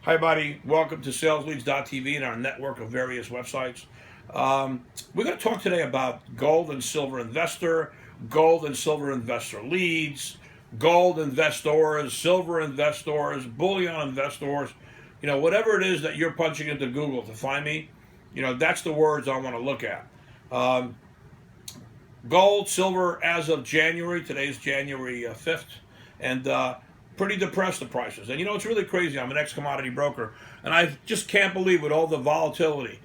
Hi, buddy. Welcome to SalesLeads.tv and our network of various websites. We're going to talk today about gold and silver investor, gold and silver investor leads, gold investors, silver investors, bullion investors. Whatever it is that you're punching into Google to find me, that's the words I want to look at. Um, Gold, silver, as of January, today's January 5th, and pretty depressed the prices. And it's really crazy. I'm an ex-commodity broker, and I just can't believe with all the volatility,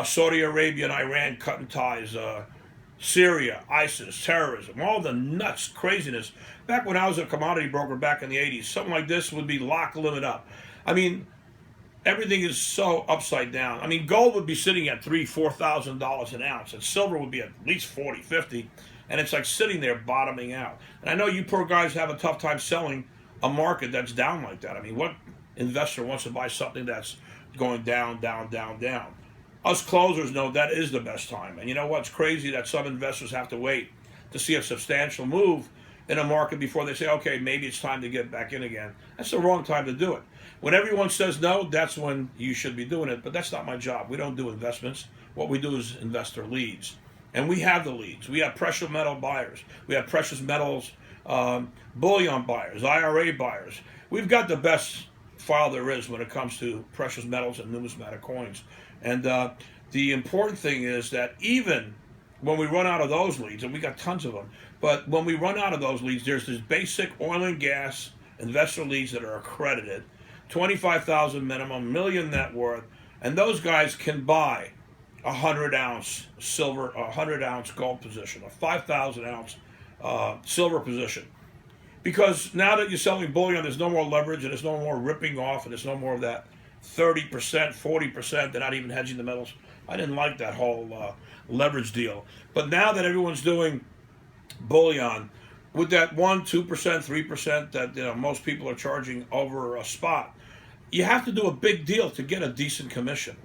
Saudi Arabia and Iran cutting ties, Syria, ISIS, terrorism, all the nuts, craziness. Back when I was a commodity broker back in the 80s, something like this would be lock, limit up. I mean, everything is so upside down. I mean, gold would be sitting at $3,000-$4,000 an ounce, and silver would be at least 40, 50, and it's like sitting there bottoming out. And I know you poor guys have a tough time selling a market that's down like that. I mean, what investor wants to buy something that's going down, down, down, down? Us closers know that is the best time. And you know what's crazy? That some investors have to wait to see a substantial move in a market before they say, okay, maybe it's time to get back in again. That's the wrong time to do it. When everyone says no, that's when you should be doing it. But that's not my job. We don't do investments. What we do is investor leads. And we have the leads. We have precious metal buyers. We have precious metals bullion buyers, IRA buyers. We've got the best file there is when it comes to precious metals and numismatic coins. And the important thing is that even when we run out of those leads, and we got tons of them, but when we run out of those leads, there's this basic oil and gas investor leads that are accredited, 25,000 minimum, million net worth, and those guys can buy a 100-ounce silver, a 100-ounce gold position, a 5,000-ounce silver position. Because now that you're selling bullion, there's no more leverage, and there's no more ripping off, and there's no more of that 30%, 40%. They're not even hedging the metals. I didn't like that whole leverage deal. But now that everyone's doing bullion with that 1%, 2%, 3% that most people are charging over a spot, you have to do a big deal to get a decent commission.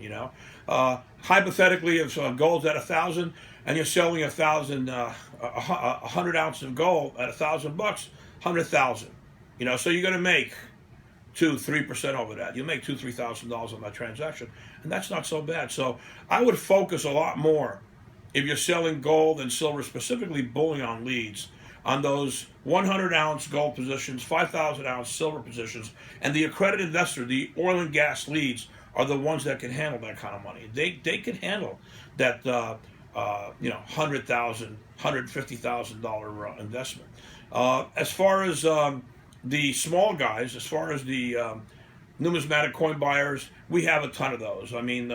Hypothetically, if gold's at 1,000 and you're selling 100 ounces of gold at $1,000, 100,000. So you're going to make 2-3% over that. You make $2,000-$3,000 on that transaction, and that's not so bad. So I would focus a lot more if you're selling gold and silver, specifically bullion leads, on those 100-ounce gold positions, 5,000-ounce silver positions, and the accredited investor, the oil and gas leads, are the ones that can handle that kind of money. They can handle that $100,000, $150,000 investment. As far as the small guys, as far as the numismatic coin buyers, we have a ton of those. I mean,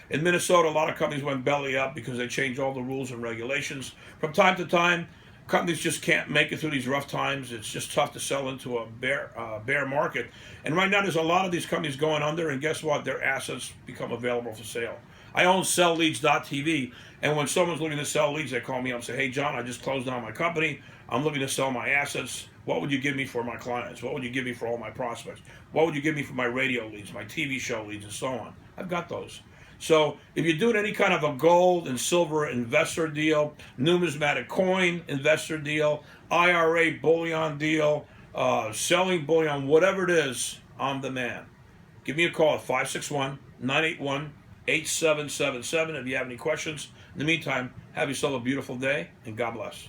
in Minnesota, a lot of companies went belly up because they changed all the rules and regulations. From time to time, companies just can't make it through these rough times. It's just tough to sell into a bear market. And right now, there's a lot of these companies going under, and guess what? Their assets become available for sale. I own SalesLeads.tv, and when someone's looking to sell leads, they call me up and say, hey, John, I just closed down my company. I'm looking to sell my assets. What would you give me for my clients? What would you give me for all my prospects? What would you give me for my radio leads, my TV show leads, and so on? I've got those. So if you're doing any kind of a gold and silver investor deal, numismatic coin investor deal, IRA bullion deal, selling bullion, whatever it is, I'm the man. Give me a call at 561-981-8777 if you have any questions. In the meantime, have yourself a beautiful day, and God bless.